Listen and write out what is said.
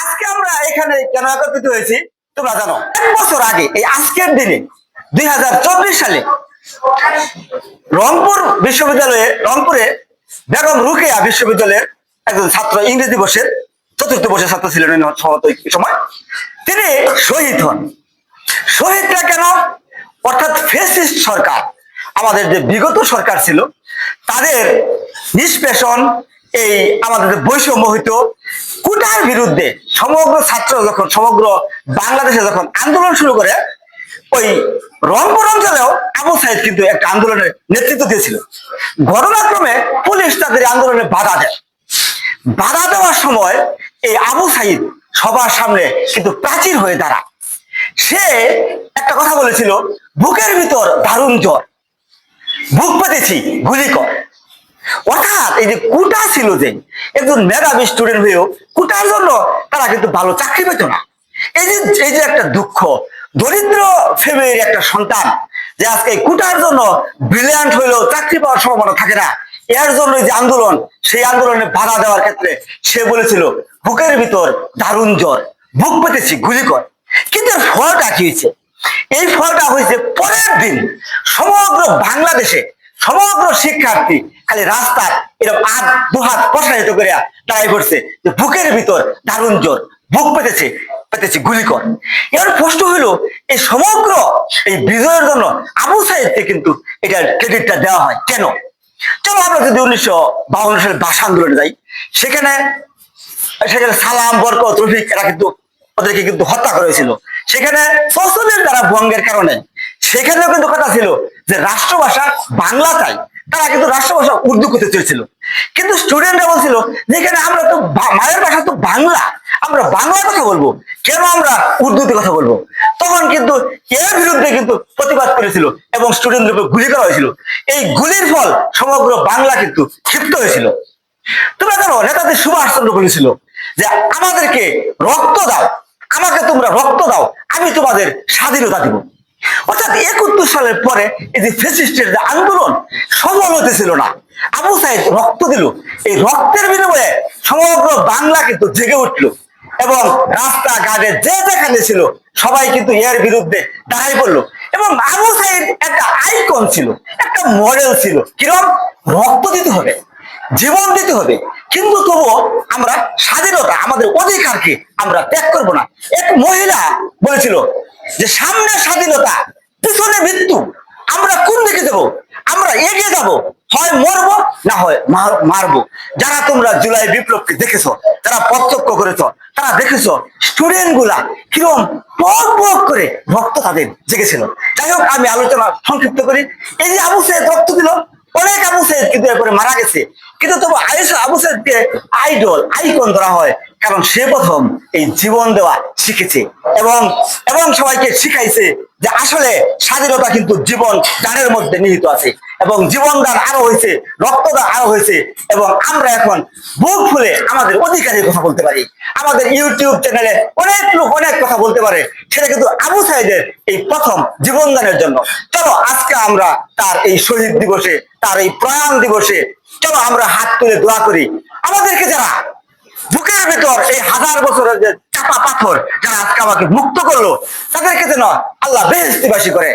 আজকে আমরা এখানে কেন একত্রিত হয়েছি তোমরা জানো, 1 বছর আগে এই আজকের দিনে 2024 সালে রংপুরে বেগম রোকেয়া বিশ্ববিদ্যালয়ের একজন ছাত্র, ইংরেজি বর্ষের 4র্থ বর্ষের ছাত্র ছিলেন সম্ভবত এই সময়, তিনি শহীদ হন। শহীদটা কেন? অর্থাৎ ফ্যাসিস্ট সরকার, আমাদের যে বিগত সরকার ছিল তাদের নিষ্পেষণ, এই আমাদের বৈষম্য হইত কোটার বিরুদ্ধে সমগ্র ছাত্র যখন সমগ্র বাংলাদেশে যখন আন্দোলন শুরু করে, ওই রংপুর অঞ্চলেও আবু সাইদ কিন্তু একটা আন্দোলনের নেতৃত্ব দিয়েছিল। ঘটনাক্রমে পুলিশ তাদের আন্দোলনে বাধা দেয়। বাধা দেওয়ার সময় এই আবু সাইদ সবার সামনে কিন্তু প্রাচীর হয়ে দাঁড়ায়। সে একটা কথা বলেছিল, বুকের ভিতর দারুণ জ্বর, বুক পেতেছি গুলি কর। অর্থাৎ এই যে কোটা ছিল, যে একজন মেধাবী স্টুডেন্ট হয়েও কোটার জন্য তারা কিন্তু ভালো চাকরি পেত না। এই যে একটা দুঃখ, দরিদ্র ফ্যামিলির একটা সন্তান যে আজকে কোটার জন্য ব্রিলিয়ান্ট হইলেও চাকরি পাওয়ার সম্ভাবনা থাকে না, এর জন্য যে আন্দোলন, সেই আন্দোলনে বাধা দেওয়ার ক্ষেত্রে সে বলেছিল বুকের ভিতর দারুণ জ্বর, বুক পেতেছি গুলি কর। কিন্তু ফলটা কি হয়েছে? এই ফলটা হয়েছে পরের দিন সমগ্র বাংলাদেশে সমগ্র শিক্ষার্থী খালি রাস্তার এরকম দুহাত প্রসারিত করে দাঁড়াই পড়ছে যে বুকের ভিতর দারুণ জ্বর, বুক পেতেছি গুলি কর। এর প্রশ্ন হইলো, এই সমগ্র এই বিজয়ের জন্য আবু সাইদকে কিন্তু এটার ক্রেডিটটা দেওয়া হয় কেন? চলো আমরা যদি 1952 সালে ভাষা আন্দোলনে যাই, সেখানে সালাম, বরকত, রফিক এরা কিন্তু ওদেরকে কিন্তু হত্যা করেছিল। সেখানে ফসলের দ্বারা ভঙ্গের কারণে সেখানেও কিন্তু কথা ছিল যে রাষ্ট্রভাষা বাংলা চাই, তারা কিন্তু রাষ্ট্রভাষা উর্দু করতে চেয়েছিল। কিন্তু স্টুডেন্টরা বলছিল যেখানে আমরা তো মায়ের ভাষা তো বাংলা, আমরা বাংলা কথা বলবো, কেন আমরা উর্দুতে কথা বলবো? তখন কিন্তু এর বিরুদ্ধে কিন্তু প্রতিবাদ করেছিল এবং স্টুডেন্টদের উপর গুলি করা হয়েছিল। এই গুলির ফল সমগ্র বাংলা কিন্তু ক্ষিপ্ত হয়েছিল। তোমরা জানো, নেতাজি সুভাষচন্দ্র বলেছিল যে আমাদেরকে রক্ত দাও, আমাকে তোমরা রক্ত দাও, আমি তোমাদের স্বাধীনতা দিব। অর্থাৎ 71 সালের পরে এই যে ফ্যাসিস্টের যে আন্দোলন সফল হতেছিল না, আবু সাইদ রক্ত দিল। এই রক্তের বিনিময়ে সমগ্র বাংলা কিন্তু জেগে উঠলো এবং রাস্তাঘাটে যে যেখানে ছিল সবাই কিন্তু এর বিরুদ্ধে দাঁড়াই পড়লো। এবং আবু সাইদ একটা আইকন ছিল, একটা মডেল ছিল, কিরকম রক্ত দিতে হবে, জীবন দিতে হবে, কিন্তু তবুও আমরা স্বাধীনতা, আমাদের অধিকারকে আমরা ত্যাগ করবো না। এক মহিলা বলেছিল যে সামনে স্বাধীনতা, পিছনে মৃত্যু, আমরা কোন দিকে যাব? আমরা এগিয়ে যাব, হয় মরবো না হয় মারবো। যারা তোমরা জুলাই বিপ্লবকে দেখেছো, যারা প্রত্যক্ষ করেছো, তারা দেখেছো স্টুডেন্ট গুলা কিরকম পক পক করে রক্ত তাদের জেগেছিল। যাই হোক, আমি আলোচনা সংক্ষিপ্ত করি। এই যে আবু সাইদ রক্ত দিল, অনেক আবু সাইদ কিন্তু এরপরে মারা গেছে, কিন্তু তবু আবু সাইদকে আইডল, আইকন ধরা হয়, কারণ সে প্রথম এই জীবন দেওয়া শিখেছে এবং সবাইকে শিখাইছে যে আসলে স্বাধীনতা কিন্তু জীবন দানের মধ্যে নিহিত আছে, এবং জীবন দান আরো হয়েছে, রক্তদান আরো হয়েছে, এবং আমরা এখন বুক ফুলে আমাদের অধিকারের কথা বলতে পারি। আমাদের ইউটিউব চ্যানেলে অনেক লোক অনেক কথা বলতে পারে, সেটা কিন্তু আবু সাইদের এই প্রথম জীবন দানের জন্য। চলো আজকে আমরা তার এই শহীদ দিবসে, তার এই প্রয়াণ দিবসে, চলো আমরা হাত তুলে দোয়া করি আমাদেরকে যারা বুকের ভিতর এই 1000 বছরের যে চাপা পাথর যারা আজকে আমাকে মুক্ত করলো, তাদেরকে যেন আল্লাহ বেহেশতিবাসী করে।